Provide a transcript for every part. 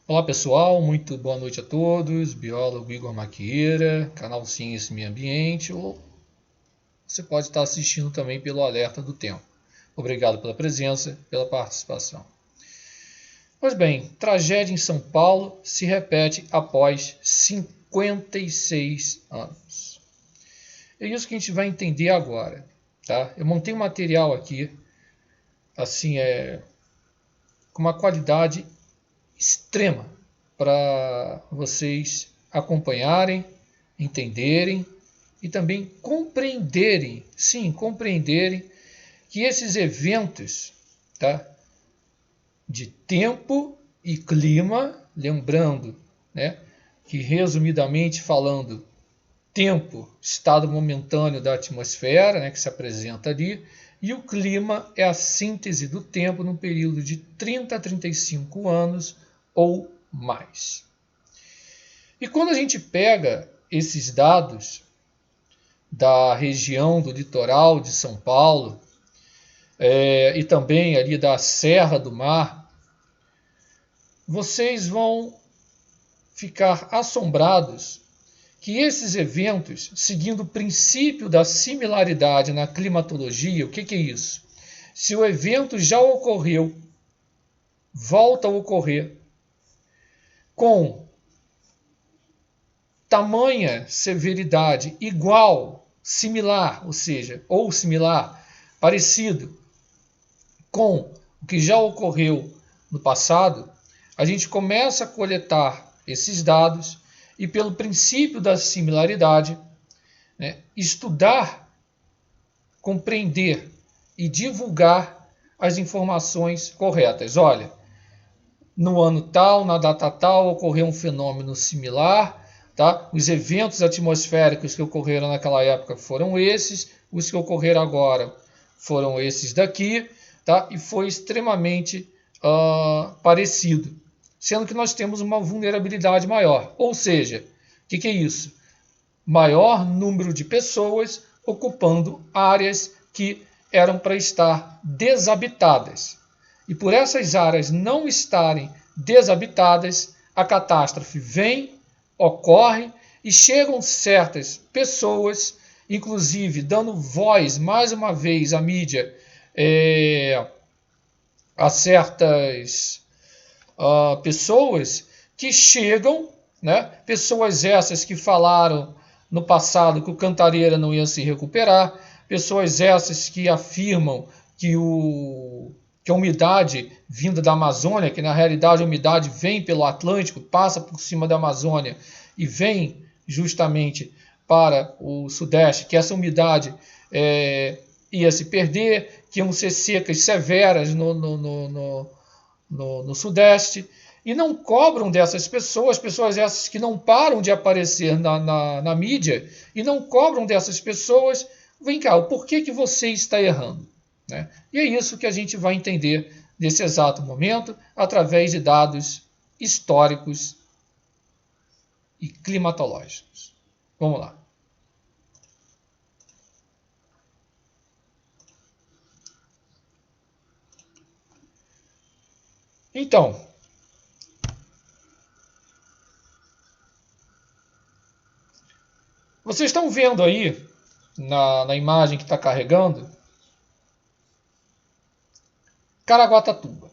Olá pessoal, muito boa noite a todos. Biólogo Igor Maquieira, canal Ciência e Meio Ambiente, ou você pode estar assistindo também pelo Alerta do Tempo. Obrigado pela presença, pela participação. Pois bem, tragédia em São Paulo se repete após 56 anos. É isso que a gente vai entender agora, tá? Eu montei um material aqui, assim, com uma qualidade extrema para vocês acompanharem, entenderem e também compreenderem, sim, compreenderem que esses eventos, tá, de tempo e clima, lembrando, né, que resumidamente falando, tempo, estado momentâneo da atmosfera, né, que se apresenta ali, e o clima é a síntese do tempo num período de 30 a 35 anos ou mais. E quando a gente pega esses dados da região do litoral de São Paulo e também ali da Serra do Mar, vocês vão ficar assombrados que esses eventos, seguindo o princípio da similaridade na climatologia, o que é isso? Se o evento já ocorreu, volta a ocorrer, com tamanha severidade igual, similar, ou seja, ou similar, parecido com o que já ocorreu no passado, a gente começa a coletar esses dados e, pelo princípio da similaridade, né, estudar, compreender e divulgar as informações corretas. Olha, no ano tal, na data tal, ocorreu um fenômeno similar, tá? Os eventos atmosféricos que ocorreram naquela época foram esses, os que ocorreram agora foram esses daqui, tá? E foi extremamente parecido, sendo que nós temos uma vulnerabilidade maior. Ou seja, o que é isso? Maior número de pessoas ocupando áreas que eram para estar desabitadas. E por essas áreas não estarem desabitadas, a catástrofe vem, ocorre e chegam certas pessoas, inclusive dando voz, mais uma vez, à mídia, a certas pessoas que chegam, né? Pessoas essas que falaram no passado que o Cantareira não ia se recuperar, pessoas essas que afirmam que a umidade vinda da Amazônia, que na realidade a umidade vem pelo Atlântico, passa por cima da Amazônia e vem justamente para o Sudeste, que essa umidade ia se perder, que iam ser secas severas no Sudeste, e não cobram dessas pessoas essas que não param de aparecer na mídia, e não cobram dessas pessoas, vem cá, o porquê que você está errando? Né? E é isso que a gente vai entender nesse exato momento, através de dados históricos e climatológicos. Vamos lá. Então, vocês estão vendo aí, na imagem que está carregando, Caraguatatuba.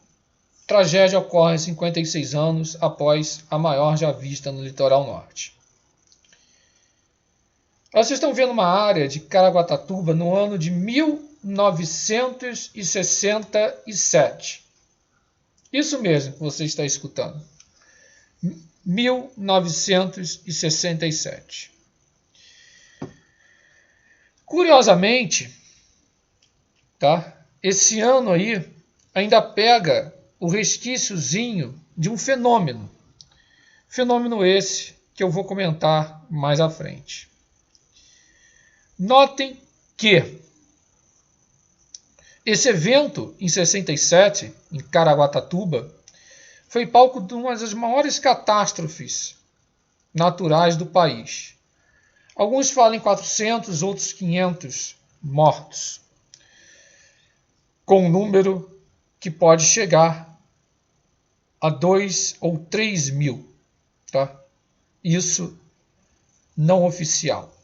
Tragédia ocorre 56 anos após a maior já vista no litoral norte. Vocês estão vendo uma área de Caraguatatuba no ano de 1967. Isso mesmo que você está escutando. 1967. Curiosamente, tá? Esse ano aí ainda pega o resquíciozinho de um fenômeno. Fenômeno esse que eu vou comentar mais à frente. Notem que esse evento, em 67, em Caraguatatuba, foi palco de uma das maiores catástrofes naturais do país. Alguns falam em 400, outros 500 mortos, com um número que pode chegar a 2 ou 3 mil. Tá? Isso não oficial.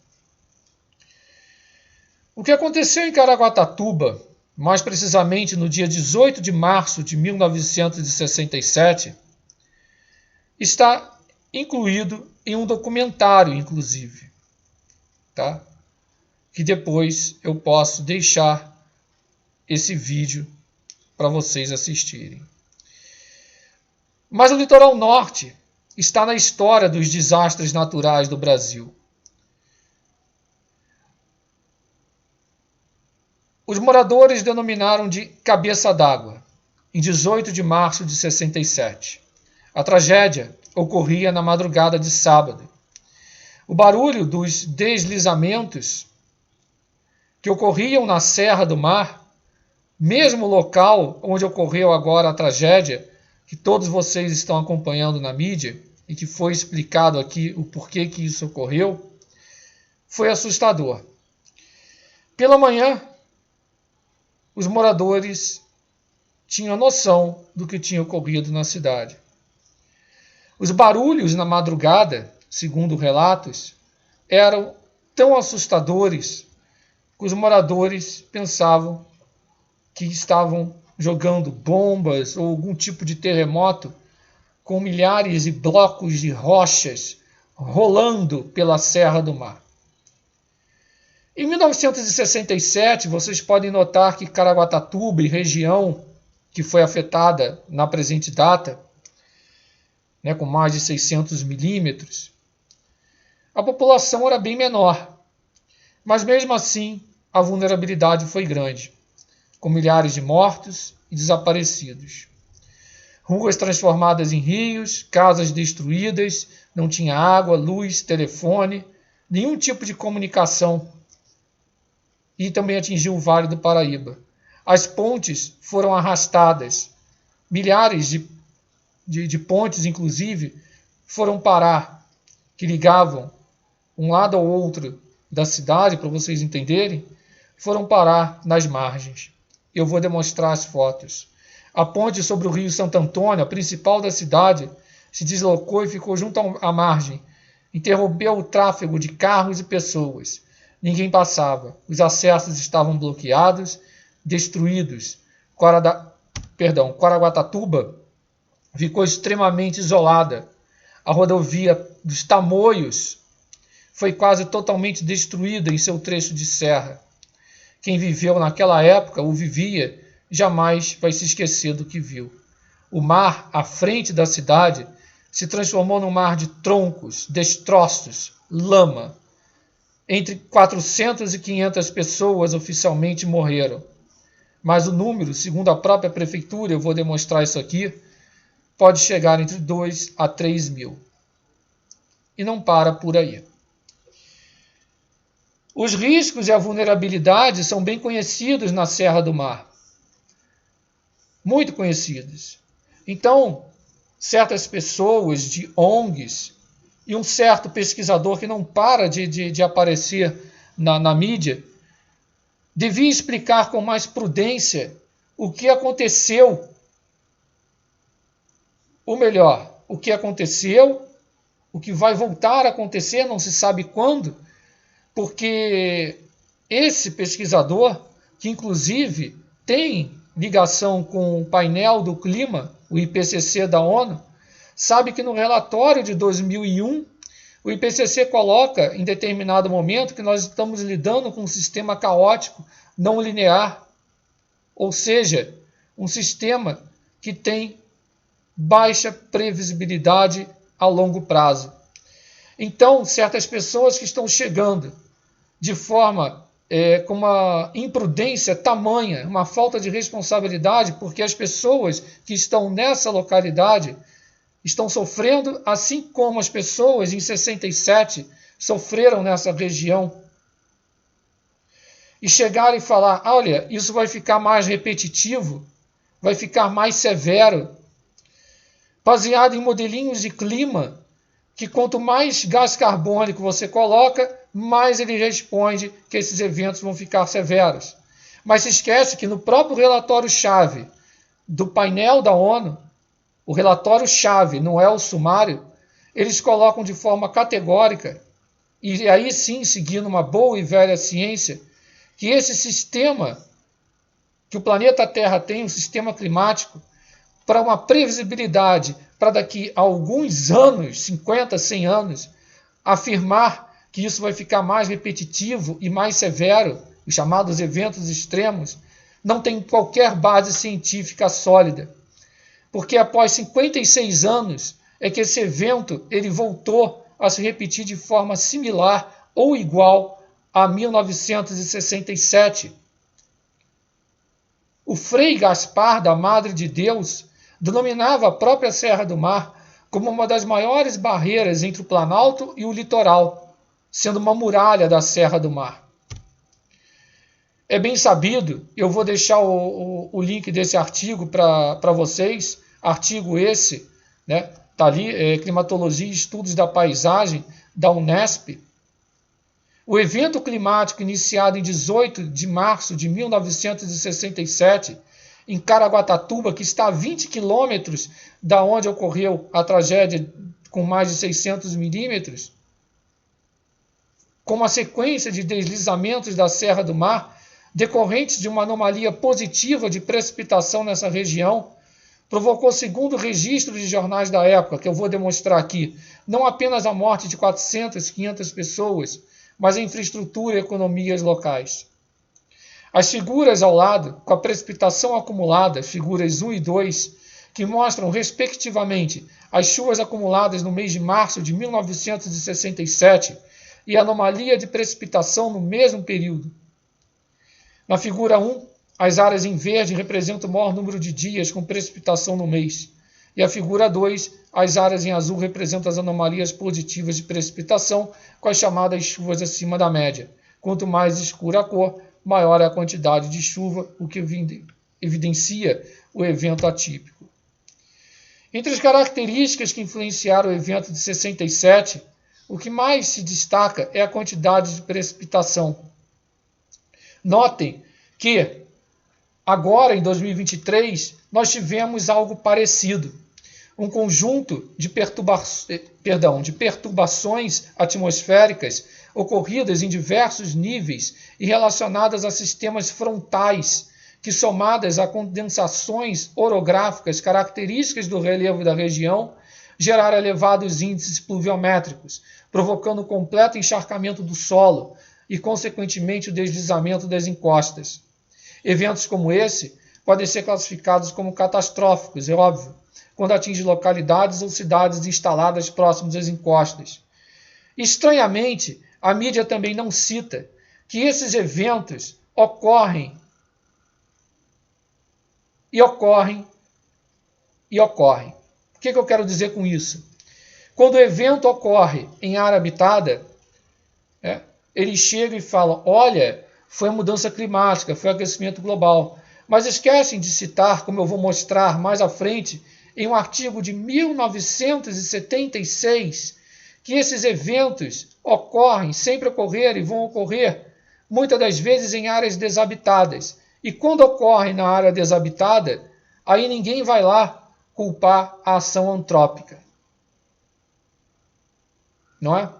O que aconteceu em Caraguatatuba, mais precisamente no dia 18 de março de 1967, está incluído em um documentário, inclusive, tá? Que depois eu posso deixar esse vídeo para vocês assistirem. Mas o litoral norte está na história dos desastres naturais do Brasil. Os moradores denominaram de Cabeça d'Água, em 18 de março de 67. A tragédia ocorria na madrugada de sábado. O barulho dos deslizamentos que ocorriam na Serra do Mar, mesmo local onde ocorreu agora a tragédia, que todos vocês estão acompanhando na mídia, e que foi explicado aqui o porquê que isso ocorreu, foi assustador. Pela manhã, os moradores tinham noção do que tinha ocorrido na cidade. Os barulhos na madrugada, segundo relatos, eram tão assustadores que os moradores pensavam que estavam jogando bombas ou algum tipo de terremoto com milhares de blocos de rochas rolando pela Serra do Mar. Em 1967, vocês podem notar que Caraguatatuba e região que foi afetada na presente data, com mais de 600 milímetros, a população era bem menor. Mas mesmo assim, a vulnerabilidade foi grande, com milhares de mortos e desaparecidos. Ruas transformadas em rios, casas destruídas, não tinha água, luz, telefone, nenhum tipo de comunicação. E também atingiu o Vale do Paraíba. As pontes foram arrastadas. Milhares de pontes, inclusive, foram parar, que ligavam um lado ao outro da cidade, para vocês entenderem, foram parar nas margens. Eu vou demonstrar as fotos. A ponte sobre o rio Santo Antônio, a principal da cidade, se deslocou e ficou junto à margem. Interrompeu o tráfego de carros e pessoas. Ninguém passava. Os acessos estavam bloqueados, destruídos. Caraguatatuba ficou extremamente isolada. A rodovia dos Tamoios foi quase totalmente destruída em seu trecho de serra. Quem viveu naquela época, ou vivia, jamais vai se esquecer do que viu. O mar, à frente da cidade, se transformou num mar de troncos, destroços, lama. Entre 400 e 500 pessoas oficialmente morreram. Mas o número, segundo a própria prefeitura, eu vou demonstrar isso aqui, pode chegar entre 2 a 3 mil. E não para por aí. Os riscos e a vulnerabilidade são bem conhecidos na Serra do Mar. Muito conhecidos. Então, certas pessoas de ONGs e um certo pesquisador que não para de aparecer na mídia, devia explicar com mais prudência o que aconteceu. Ou melhor, o que aconteceu, o que vai voltar a acontecer, não se sabe quando, porque esse pesquisador, que inclusive tem ligação com o painel do clima, o IPCC da ONU, sabe que no relatório de 2001, o IPCC coloca em determinado momento que nós estamos lidando com um sistema caótico não linear, ou seja, um sistema que tem baixa previsibilidade a longo prazo. Então, certas pessoas que estão chegando de forma com uma imprudência tamanha, uma falta de responsabilidade, porque as pessoas que estão nessa localidade estão sofrendo, assim como as pessoas em 67 sofreram nessa região. E chegar e falar, olha, isso vai ficar mais repetitivo, vai ficar mais severo, baseado em modelinhos de clima, que quanto mais gás carbônico você coloca, mais ele responde que esses eventos vão ficar severos. Mas se esquece que no próprio relatório-chave do painel da ONU, o relatório-chave, não é o sumário, eles colocam de forma categórica, e aí sim, seguindo uma boa e velha ciência, que esse sistema que o planeta Terra tem, um sistema climático, para uma previsibilidade, para daqui a alguns anos, 50, 100 anos, afirmar que isso vai ficar mais repetitivo e mais severo, os chamados eventos extremos, não tem qualquer base científica sólida. Porque após 56 anos é que esse evento ele voltou a se repetir de forma similar ou igual a 1967. O Frei Gaspar da Madre de Deus denominava a própria Serra do Mar como uma das maiores barreiras entre o Planalto e o litoral, sendo uma muralha da Serra do Mar. É bem sabido, eu vou deixar o link desse artigo para vocês, artigo esse, né? Está ali, Climatologia e Estudos da Paisagem, da Unesp. O evento climático iniciado em 18 de março de 1967, em Caraguatatuba, que está a 20 quilômetros da onde ocorreu a tragédia com mais de 600 milímetros, com uma sequência de deslizamentos da Serra do Mar, decorrentes de uma anomalia positiva de precipitação nessa região, provocou, segundo o registro de jornais da época, que eu vou demonstrar aqui, não apenas a morte de 400, 500 pessoas, mas a infraestrutura e economias locais. As figuras ao lado, com a precipitação acumulada, figuras 1 e 2, que mostram, respectivamente, as chuvas acumuladas no mês de março de 1967 e a anomalia de precipitação no mesmo período. Na figura 1, as áreas em verde representam o maior número de dias com precipitação no mês. E a figura 2, as áreas em azul representam as anomalias positivas de precipitação com as chamadas chuvas acima da média. Quanto mais escura a cor, maior é a quantidade de chuva, o que evidencia o evento atípico. Entre as características que influenciaram o evento de 67, o que mais se destaca é a quantidade de precipitação. Notem que agora, em 2023, nós tivemos algo parecido. Um conjunto de perturbações atmosféricas ocorridas em diversos níveis e relacionadas a sistemas frontais, que somadas a condensações orográficas características do relevo da região, geraram elevados índices pluviométricos, provocando o completo encharcamento do solo e, consequentemente, o deslizamento das encostas. Eventos como esse podem ser classificados como catastróficos, é óbvio, quando atingem localidades ou cidades instaladas próximas às encostas. Estranhamente, a mídia também não cita que esses eventos ocorrem. O que eu quero dizer com isso? Quando o evento ocorre em área habitada, ele chega e fala, olha, foi a mudança climática, foi o aquecimento global. Mas esquecem de citar, como eu vou mostrar mais à frente, em um artigo de 1976, que esses eventos ocorrem, sempre ocorreram e vão ocorrer, muitas das vezes em áreas desabitadas. E quando ocorre na área desabitada, aí ninguém vai lá culpar a ação antrópica. Não é?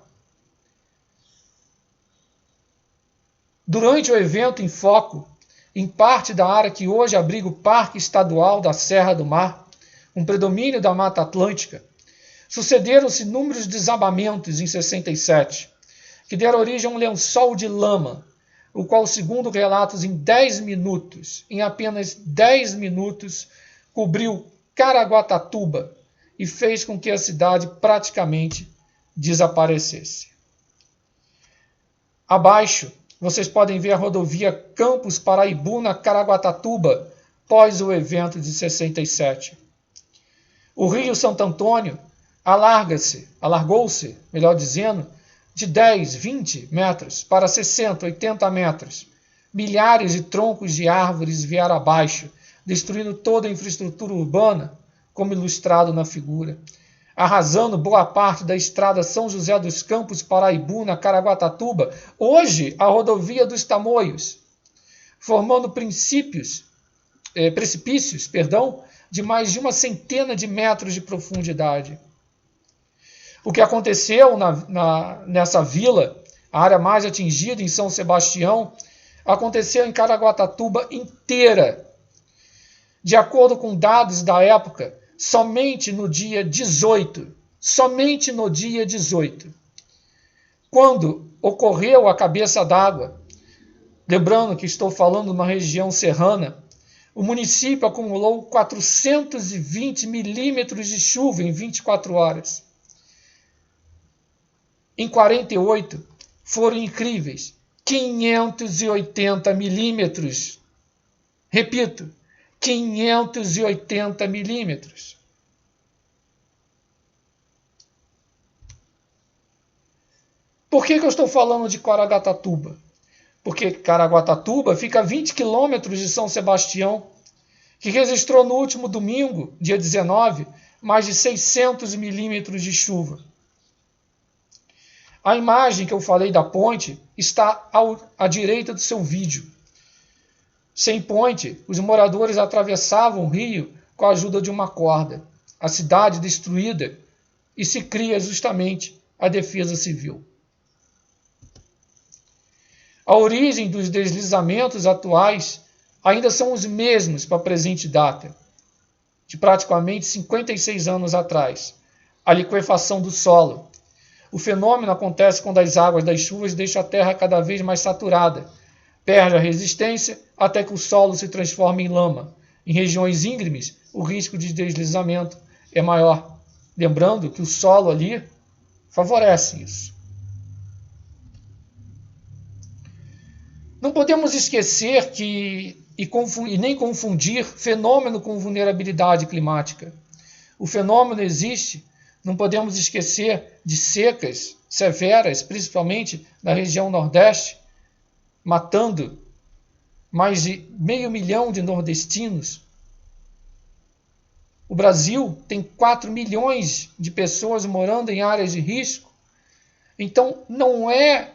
Durante o evento em foco, em parte da área que hoje abriga o Parque Estadual da Serra do Mar, um predomínio da Mata Atlântica, sucederam-se inúmeros desabamentos em 67, que deram origem a um lençol de lama, o qual, segundo relatos, em apenas 10 minutos, cobriu Caraguatatuba e fez com que a cidade praticamente desaparecesse. Abaixo, vocês podem ver a rodovia Campos Paraibuna Caraguatatuba, pós o evento de 67. O Rio Santo Antônio alargou-se, melhor dizendo, de 10, 20 metros para 60, 80 metros. Milhares de troncos de árvores vieram abaixo, destruindo toda a infraestrutura urbana, como ilustrado na figura, arrasando boa parte da estrada São José dos Campos Paraibuna Caraguatatuba, hoje a rodovia dos Tamoios, formando precipícios de mais de 100 de metros de profundidade. O que aconteceu nessa vila, a área mais atingida em São Sebastião, aconteceu em Caraguatatuba inteira. De acordo com dados da época, somente no dia 18, quando ocorreu a cabeça d'água, lembrando que estou falando de uma região serrana, o município acumulou 420 milímetros de chuva em 24 horas. Em 48, foram incríveis 580 milímetros. Repito, 580 milímetros. Por que eu estou falando de Caraguatatuba? Porque Caraguatatuba fica a 20 quilômetros de São Sebastião, que registrou no último domingo, dia 19, mais de 600 milímetros de chuva. A imagem que eu falei da ponte está à direita do seu vídeo. Sem ponte, os moradores atravessavam o rio com a ajuda de uma corda. A cidade destruída, e se cria justamente a Defesa Civil. A origem dos deslizamentos atuais ainda são os mesmos para a presente data, de praticamente 56 anos atrás. A liquefação do solo. O fenômeno acontece quando as águas das chuvas deixam a terra cada vez mais saturada, perde a resistência até que o solo se transforma em lama. Em regiões íngremes, o risco de deslizamento é maior. Lembrando que o solo ali favorece isso. Não podemos esquecer e nem confundir fenômeno com vulnerabilidade climática. O fenômeno existe, não podemos esquecer de secas severas, principalmente na região Nordeste, matando mais de 500 mil de nordestinos. O Brasil tem 4 milhões de pessoas morando em áreas de risco. Então, não é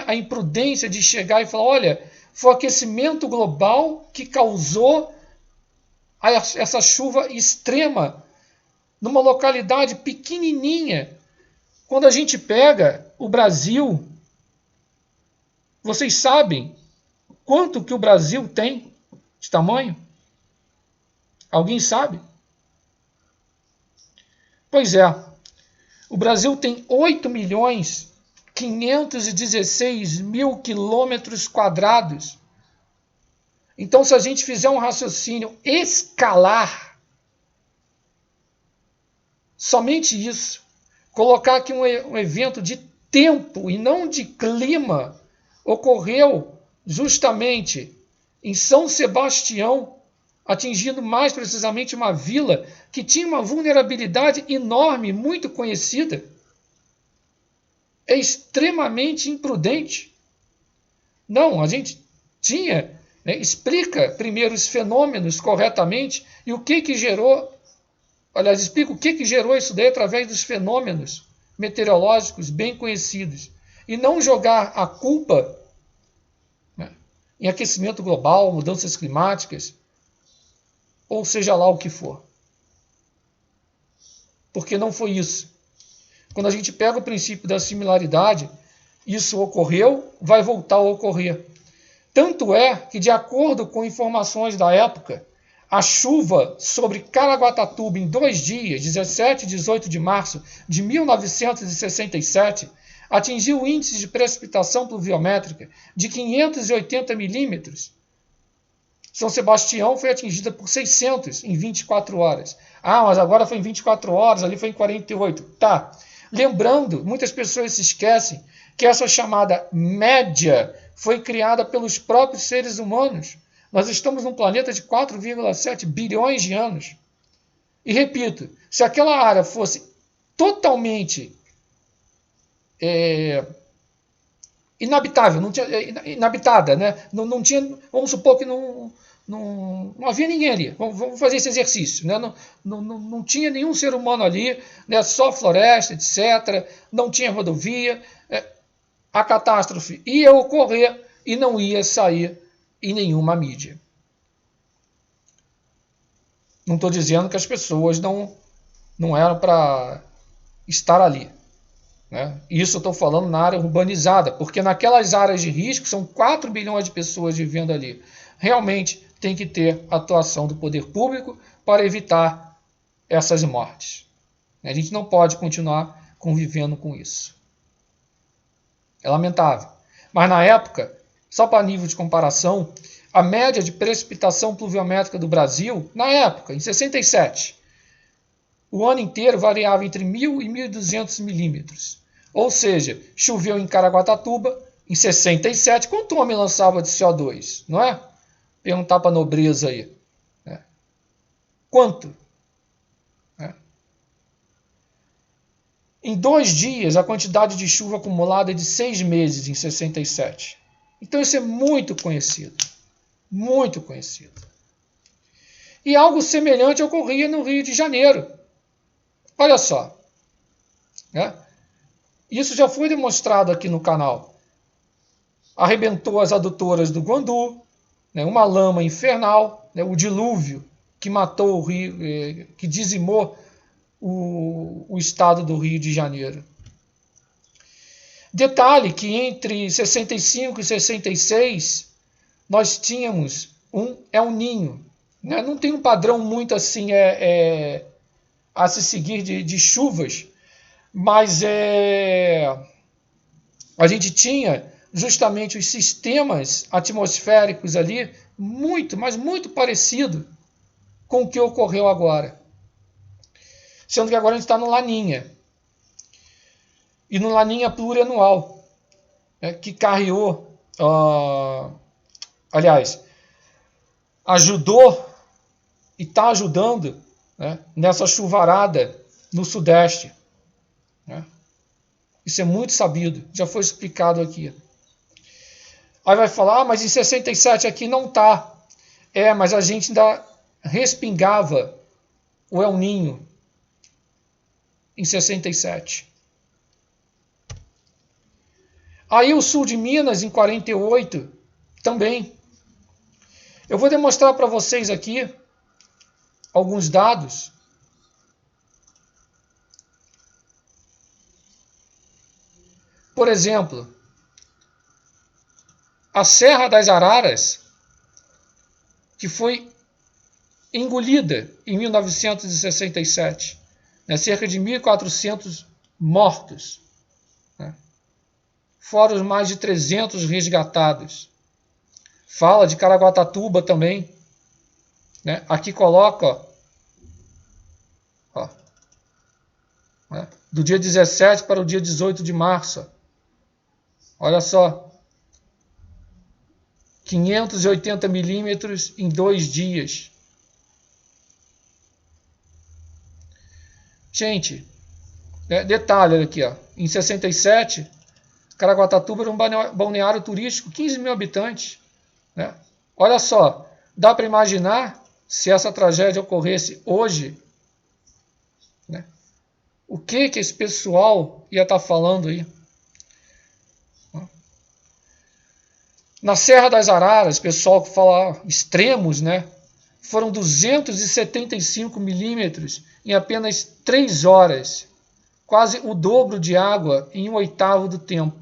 a imprudência de chegar e falar, olha, foi o aquecimento global que causou essa chuva extrema numa localidade pequenininha. Quando a gente pega o Brasil, vocês sabem quanto que o Brasil tem de tamanho? Alguém sabe? Pois é, o Brasil tem 8.516.000 quilômetros quadrados. Então, se a gente fizer um raciocínio escalar, somente isso, colocar aqui um evento de tempo e não de clima, ocorreu justamente em São Sebastião, atingindo mais precisamente uma vila que tinha uma vulnerabilidade enorme, muito conhecida. É extremamente imprudente. Não, a gente tinha, explica primeiro os fenômenos corretamente e o que gerou, aliás, explica o que gerou isso daí através dos fenômenos meteorológicos bem conhecidos. E não jogar a culpa em aquecimento global, mudanças climáticas, ou seja lá o que for. Porque não foi isso. Quando a gente pega o princípio da similaridade, isso ocorreu, vai voltar a ocorrer. Tanto é que, de acordo com informações da época, a chuva sobre Caraguatatuba em 2 dias, 17 e 18 de março de 1967, atingiu índices de precipitação pluviométrica de 580 milímetros. São Sebastião foi atingida por 600 em 24 horas. Ah, mas agora foi em 24 horas, ali foi em 48. Tá. Lembrando, muitas pessoas se esquecem que essa chamada média foi criada pelos próprios seres humanos. Nós estamos num planeta de 4,7 bilhões de anos. E repito, se aquela área fosse totalmente inabitável, inabitada, né? Não tinha, vamos supor que não havia ninguém ali. Vamos fazer esse exercício. Né? Não tinha nenhum ser humano ali, né? Só floresta, etc. Não tinha rodovia. A catástrofe ia ocorrer e não ia sair em nenhuma mídia. Não estou dizendo que as pessoas não eram para estar ali, né? Isso eu estou falando na área urbanizada, porque naquelas áreas de risco são 4 bilhões de pessoas vivendo ali. Realmente tem que ter atuação do poder público para evitar essas mortes. A gente não pode continuar convivendo com isso. É lamentável. Mas na época, só para nível de comparação, a média de precipitação pluviométrica do Brasil, na época, em 67, o ano inteiro variava entre 1.000 e 1.200 milímetros. Ou seja, choveu em Caraguatatuba, em 67, quanto homem lançava de CO2? Não é? Perguntar para a nobreza aí. Né? Quanto? Em 2 dias, a quantidade de chuva acumulada é de 6 meses em 67. Então isso é muito conhecido. Muito conhecido. E algo semelhante ocorria no Rio de Janeiro. Olha só. Né? Isso já foi demonstrado aqui no canal. Arrebentou as adutoras do Guandu, né? Uma lama infernal, né? O dilúvio que matou o Rio, que dizimou o estado do Rio de Janeiro. Detalhe que entre 65 e 66 nós tínhamos um El Niño. Né? Não tem um padrão muito assim a se seguir de chuvas, mas a gente tinha justamente os sistemas atmosféricos ali muito, mas muito parecido com o que ocorreu agora. Sendo que agora a gente está no Laninha. E no Laninha plurianual, né, que carreou, aliás, ajudou e está ajudando, né, nessa chuvarada no Sudeste. Né? Isso é muito sabido, já foi explicado aqui. Aí vai falar, mas em 67 aqui não está. Mas a gente ainda respingava o El Niño em 67. Aí o sul de Minas, em 48, também. Eu vou demonstrar para vocês aqui alguns dados. Por exemplo, a Serra das Araras, que foi engolida em 1967, né, cerca de 1.400 mortos, né, fora os mais de 300 resgatados. Fala de Caraguatatuba também, né, aqui coloca né, do dia 17 para o dia 18 de março. Olha só, 580 milímetros em 2 dias. Gente, detalhe aqui, ó, em 67, Caraguatatuba era um balneário turístico, 15 mil habitantes. Né? Olha só, dá para imaginar se essa tragédia ocorresse hoje, né? O que esse pessoal ia estar falando aí? Na Serra das Araras, pessoal que fala extremos, né? Foram 275 milímetros em apenas 3 horas. Quase o dobro de água em 1/8 do tempo.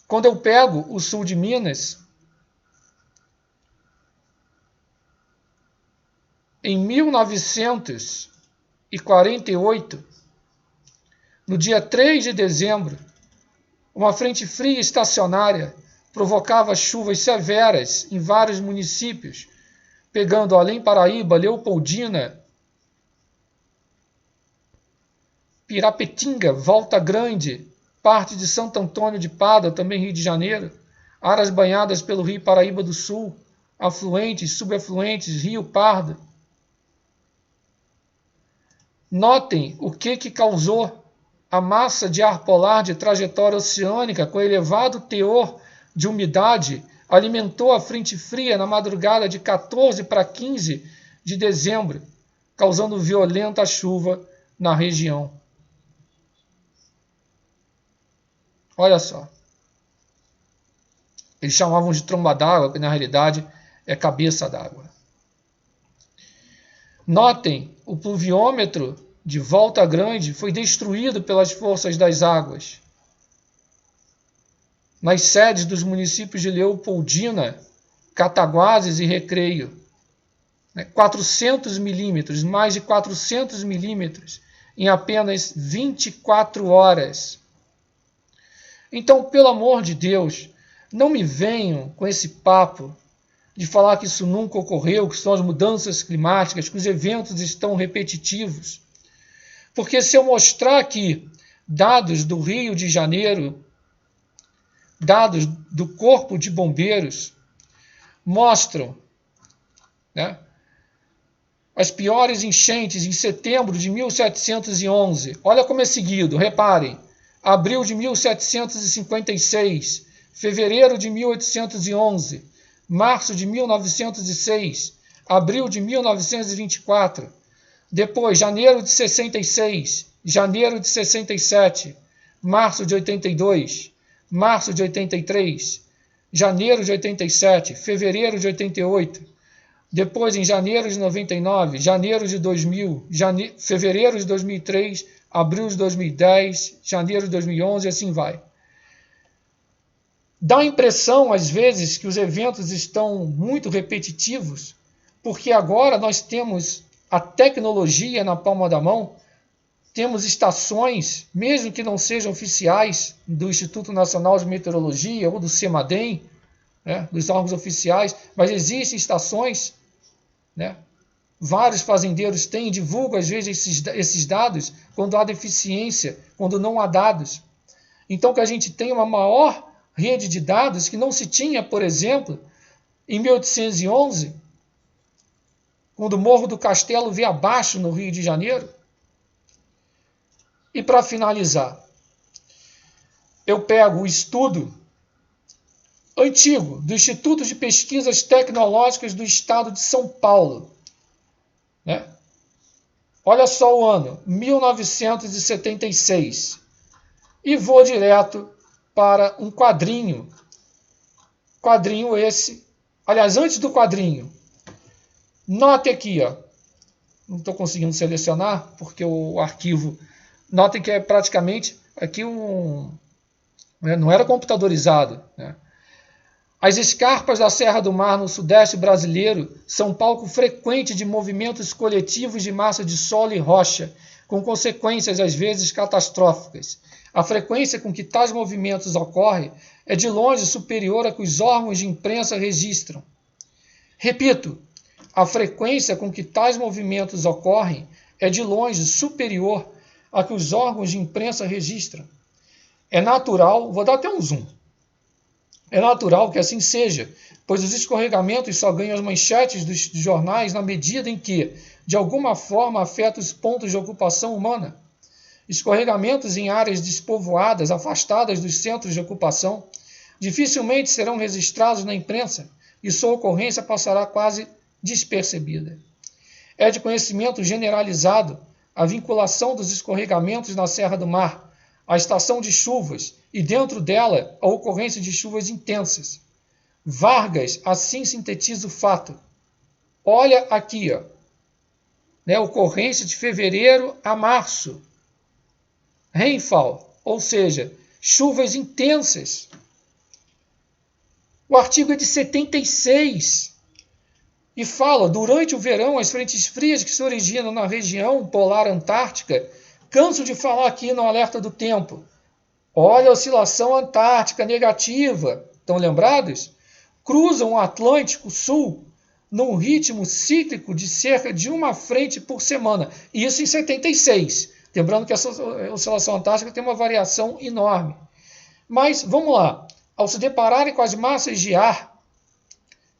Quando eu pego o sul de Minas, em 1948, no dia 3 de dezembro, uma frente fria estacionária provocava chuvas severas em vários municípios, pegando Além Paraíba, Leopoldina, Pirapetinga, Volta Grande, parte de Santo Antônio de Pádua, também Rio de Janeiro, áreas banhadas pelo Rio Paraíba do Sul, afluentes, subafluentes, Rio Pardo. Notem o que causou a massa de ar polar de trajetória oceânica com elevado teor de umidade alimentou a frente fria na madrugada de 14 para 15 de dezembro, causando violenta chuva na região. Olha só. Eles chamavam de tromba d'água, que na realidade é cabeça d'água. Notem, o pluviômetro de Volta Grande foi destruído pelas forças das águas. Nas sedes dos municípios de Leopoldina, Cataguases e Recreio. 400 milímetros, mais de 400 milímetros em apenas 24 horas. Então, pelo amor de Deus, não me venham com esse papo de falar que isso nunca ocorreu, que são as mudanças climáticas, que os eventos estão repetitivos. Porque se eu mostrar aqui dados do Rio de Janeiro, dados do Corpo de Bombeiros, mostram, né, as piores enchentes em setembro de 1711. Olha como é seguido, reparem. Abril de 1756, fevereiro de 1811, março de 1906, abril de 1924, depois janeiro de 66, janeiro de 67, março de 82, março de 83, janeiro de 87, fevereiro de 88, depois em janeiro de 99, janeiro de 2000, fevereiro de 2003, abril de 2010, janeiro de 2011 e assim vai. Dá a impressão, às vezes, que os eventos estão muito repetitivos, porque agora nós temos a tecnologia na palma da mão, temos estações, mesmo que não sejam oficiais, do Instituto Nacional de Meteorologia ou do CEMADEM, né, dos órgãos oficiais, mas existem estações, né? Vários fazendeiros têm e divulgam, às vezes, esses dados quando há deficiência, quando não há dados. Então, que a gente tem uma maior rede de dados que não se tinha, por exemplo, em 1811, quando o Morro do Castelo veio abaixo no Rio de Janeiro. E para finalizar, eu pego o estudo antigo do Instituto de Pesquisas Tecnológicas do Estado de São Paulo. Né? Olha só o ano, 1976. E vou direto para um quadrinho. Quadrinho esse. Aliás, antes do quadrinho, note aqui, ó. Não estou conseguindo selecionar, porque o arquivo... Notem que é praticamente aqui não era computadorizado, né? As escarpas da Serra do Mar no sudeste brasileiro são palco frequente de movimentos coletivos de massa de solo e rocha, com consequências às vezes catastróficas. A frequência com que tais movimentos ocorrem é de longe superior à que os órgãos de imprensa registram. Repito, a frequência com que tais movimentos ocorrem é de longe superior à que os órgãos de imprensa registram. É natural, vou dar até um zoom. É natural que assim seja, pois os escorregamentos só ganham as manchetes dos jornais na medida em que, de alguma forma, afetam os pontos de ocupação humana. Escorregamentos em áreas despovoadas, afastadas dos centros de ocupação, dificilmente serão registrados na imprensa e sua ocorrência passará quase despercebida. É de conhecimento generalizado a vinculação dos escorregamentos na Serra do Mar à estação de chuvas e, dentro dela, a ocorrência de chuvas intensas. Vargas assim sintetiza o fato. Olha aqui, ó, né, ocorrência de fevereiro a março. Rainfall, ou seja, chuvas intensas. O artigo é de 76 e fala, durante o verão, as frentes frias que se originam na região polar antártica, canso de falar aqui no alerta do tempo. Olha a oscilação antártica negativa, estão lembrados? Cruzam o Atlântico Sul num ritmo cíclico de cerca de uma frente por semana. Isso em 76. Lembrando que essa oscilação antártica tem uma variação enorme. Mas, vamos lá. Ao se depararem com as massas de ar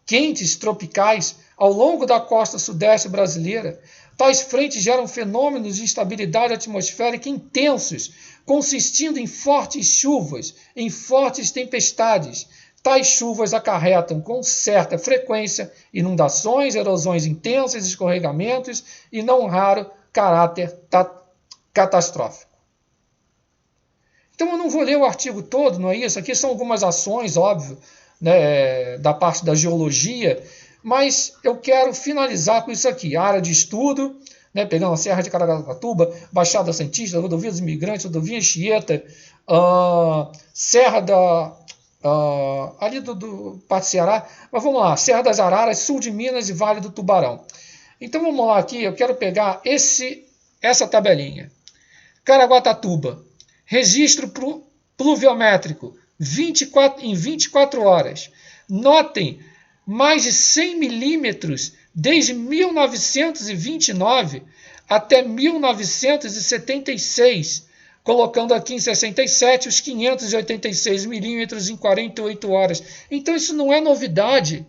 quentes tropicais ao longo da costa sudeste brasileira, tais frentes geram fenômenos de instabilidade atmosférica intensos, consistindo em fortes chuvas, em fortes tempestades. Tais chuvas acarretam com certa frequência inundações, erosões intensas, escorregamentos e, não raro, caráter catastrófico. Então eu não vou ler o artigo todo, não é isso? Aqui são algumas ações, óbvio, né, da parte da geologia, mas eu quero finalizar com isso aqui, a área de estudo, né, pegando a Serra de Caraguatatuba, Baixada Santista, Rodovia dos Imigrantes, Rodovia Anchieta, Serra da... ali do Parque Ceará, mas vamos lá, Serra das Araras, sul de Minas e Vale do Tubarão. Então vamos lá aqui, eu quero pegar essa tabelinha. Caraguatatuba, registro pluviométrico, em 24 horas. Notem, mais de 100 milímetros desde 1929 até 1976, colocando aqui em 67 os 586 milímetros em 48 horas. Então isso não é novidade.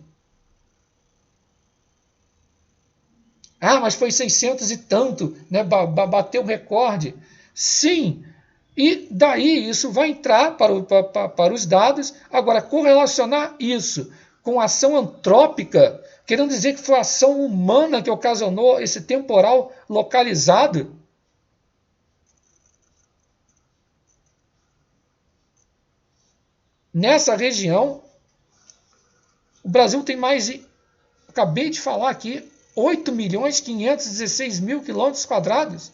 Ah, mas foi 600 e tanto, né? Bateu o recorde. Sim, e daí isso vai entrar para os dados. Agora, correlacionar isso com ação antrópica, querendo dizer que foi a ação humana que ocasionou esse temporal localizado. Nessa região, o Brasil tem mais de, acabei de falar aqui, 8.516.000 quilômetros quadrados.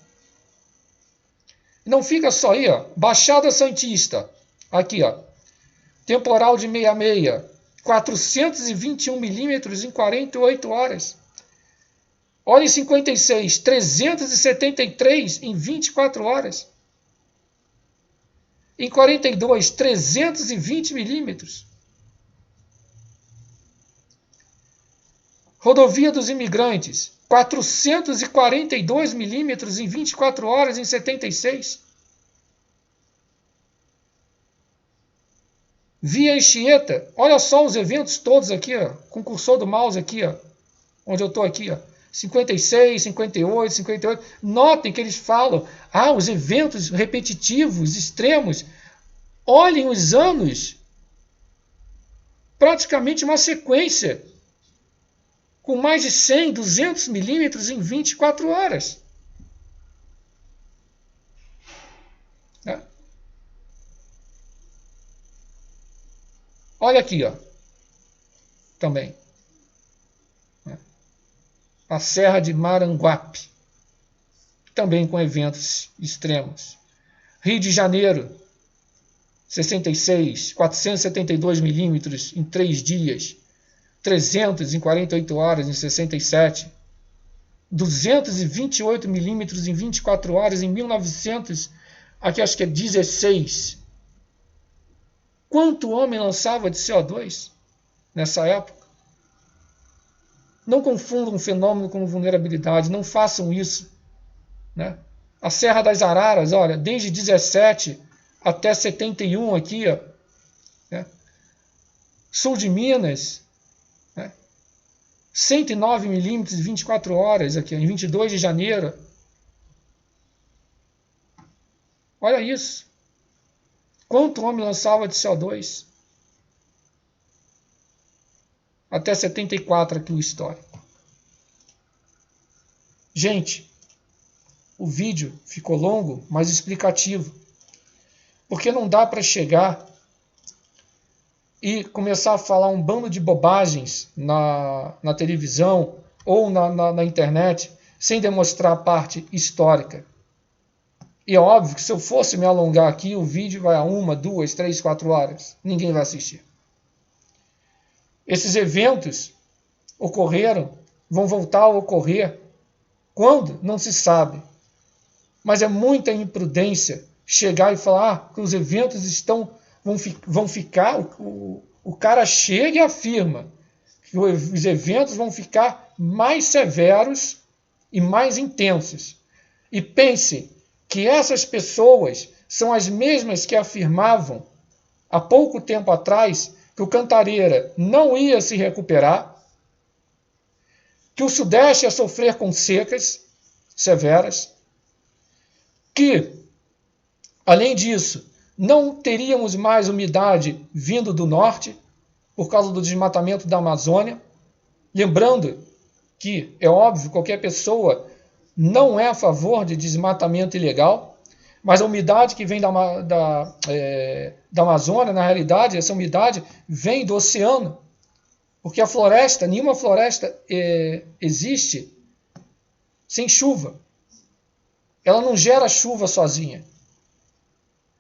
Não fica só aí, ó. Baixada Santista, aqui, ó. Temporal de 66, 421 milímetros em 48 horas. Olha em 56, 373 em 24 horas. Em 42, 320 milímetros. Rodovia dos Imigrantes, 442 milímetros em 24 horas em 76. Via Anchieta, olha só os eventos todos aqui, ó, com o cursor do mouse aqui, ó, onde eu estou aqui, ó, 56, 58, 58. Notem que eles falam, os eventos repetitivos, extremos. Olhem os anos, praticamente uma sequência, com mais de 100, 200 milímetros em 24 horas. Né? Olha aqui, ó, também. A Serra de Maranguape, também com eventos extremos. Rio de Janeiro, 66, 472 milímetros em 3 dias. 300 em 48 horas em 67. 228 milímetros em 24 horas em 1900, aqui acho que é 16. Quanto o homem lançava de CO2 nessa época? Não confundam um fenômeno com vulnerabilidade, não façam isso. Né? A Serra das Araras, olha, desde 17 até 71 aqui, ó, né? Sul de Minas, né? 109 milímetros em 24 horas, aqui, em 22 de janeiro. Olha isso. Quanto o homem lançava de CO2? Até 74 aqui o histórico. Gente, o vídeo ficou longo, mas explicativo. Porque não dá para chegar e começar a falar um bando de bobagens na televisão ou na internet sem demonstrar a parte histórica. E é óbvio que se eu fosse me alongar aqui, o vídeo vai a 1, 2, 3, 4 horas. Ninguém vai assistir. Esses eventos ocorreram, vão voltar a ocorrer. Quando? Não se sabe. Mas é muita imprudência chegar e falar que os eventos vão ficar... O cara chega e afirma que os eventos vão ficar mais severos e mais intensos. E pense que essas pessoas são as mesmas que afirmavam há pouco tempo atrás que o Cantareira não ia se recuperar, que o Sudeste ia sofrer com secas severas, que, além disso, não teríamos mais umidade vindo do norte por causa do desmatamento da Amazônia. Lembrando que, é óbvio, qualquer pessoa não é a favor de desmatamento ilegal, Mas a umidade que vem da Amazônia, na realidade, essa umidade vem do oceano. Porque a floresta, nenhuma floresta existe sem chuva. Ela não gera chuva sozinha.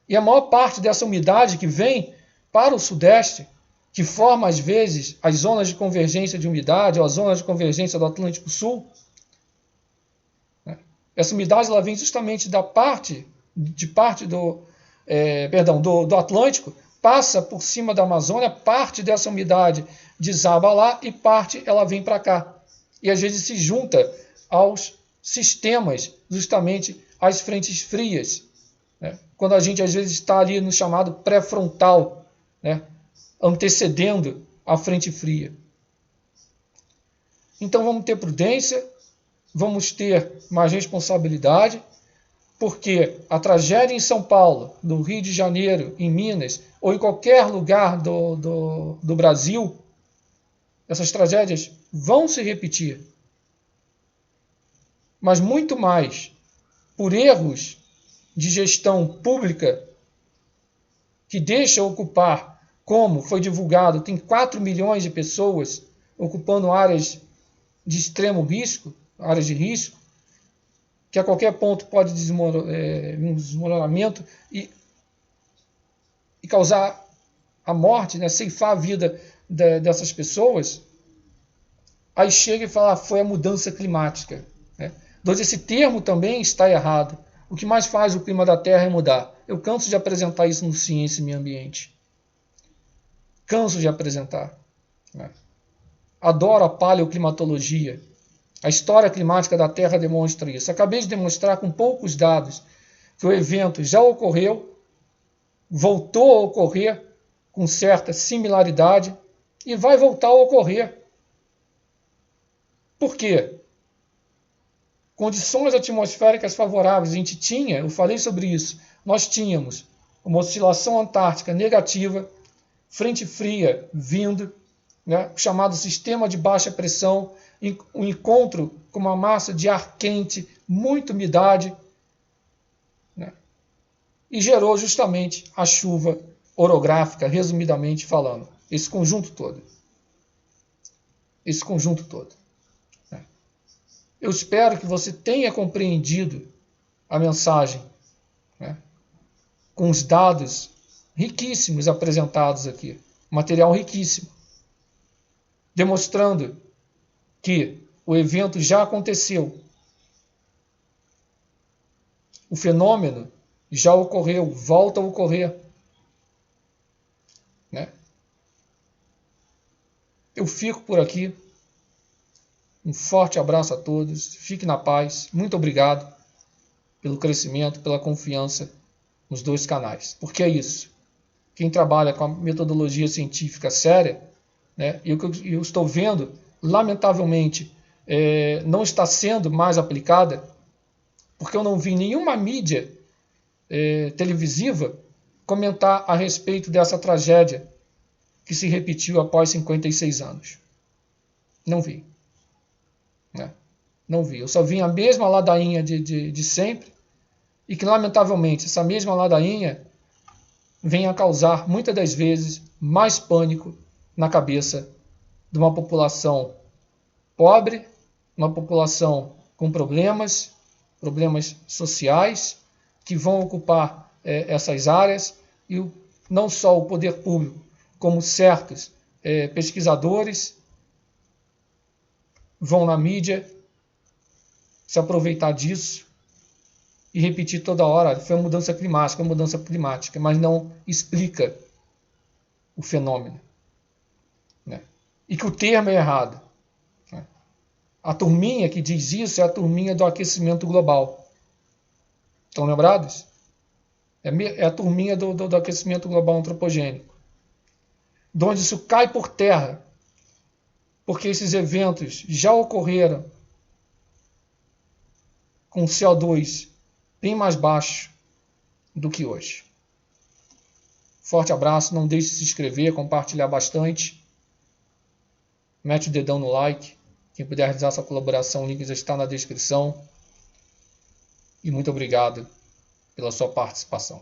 E a maior parte dessa umidade que vem para o Sudeste, que forma, às vezes, as zonas de convergência de umidade, ou as zonas de convergência do Atlântico Sul, essa umidade ela vem justamente do Atlântico, passa por cima da Amazônia, parte dessa umidade desaba lá e parte ela vem para cá. E às vezes se junta aos sistemas, justamente às frentes frias. Né? Quando a gente às vezes está ali no chamado pré-frontal, né? Antecedendo a frente fria. Então vamos ter prudência, vamos ter mais responsabilidade, porque a tragédia em São Paulo, no Rio de Janeiro, em Minas, ou em qualquer lugar do Brasil, essas tragédias vão se repetir. Mas muito mais por erros de gestão pública que deixa ocupar, como foi divulgado, tem 4 milhões de pessoas ocupando áreas de extremo risco, áreas de risco, que a qualquer ponto pode um desmoronamento e causar a morte, né, ceifar a vida dessas pessoas. Aí chega e fala, foi a mudança climática. Né? Então esse termo também está errado. O que mais faz o clima da Terra é mudar. Eu canso de apresentar isso no Ciência e Meio Ambiente. Canso de apresentar. Né? Adoro a paleoclimatologia. A história climática da Terra demonstra isso. Acabei de demonstrar com poucos dados que o evento já ocorreu, voltou a ocorrer com certa similaridade e vai voltar a ocorrer. Por quê? Condições atmosféricas favoráveis a gente tinha, eu falei sobre isso, nós tínhamos uma oscilação antártica negativa, frente fria vindo, né, chamado sistema de baixa pressão, um encontro com uma massa de ar quente, muita umidade, né, e gerou justamente a chuva orográfica, resumidamente falando, esse conjunto todo. Esse conjunto todo. Né. Eu espero que você tenha compreendido a mensagem, né, com os dados riquíssimos apresentados aqui, material riquíssimo, demonstrando que o evento já aconteceu, o fenômeno já ocorreu, volta a ocorrer. Né? Eu fico por aqui. Um forte abraço a todos. Fique na paz. Muito obrigado pelo crescimento, pela confiança nos dois canais. Porque é isso. Quem trabalha com a metodologia científica séria, né, e o que eu estou vendo, lamentavelmente, não está sendo mais aplicada, porque eu não vi nenhuma mídia televisiva comentar a respeito dessa tragédia que se repetiu após 56 anos. Não vi. Né? Não vi. Eu só vi a mesma ladainha de sempre, e que, lamentavelmente, essa mesma ladainha vem a causar, muitas das vezes, mais pânico na cabeça de uma população pobre, uma população com problemas sociais, que vão ocupar essas áreas, e não só o poder público, como certos pesquisadores vão na mídia se aproveitar disso e repetir toda hora, foi uma mudança climática, mas não explica o fenômeno. Né? E que o termo é errado. Né? A turminha que diz isso é a turminha do aquecimento global. Estão lembrados? É a turminha do aquecimento global antropogênico. De onde isso cai por terra, porque esses eventos já ocorreram com CO2 bem mais baixo do que hoje. Forte abraço, não deixe de se inscrever, compartilhar bastante. Mete o dedão no like. Quem puder realizar essa colaboração, o link já está na descrição. E muito obrigado pela sua participação.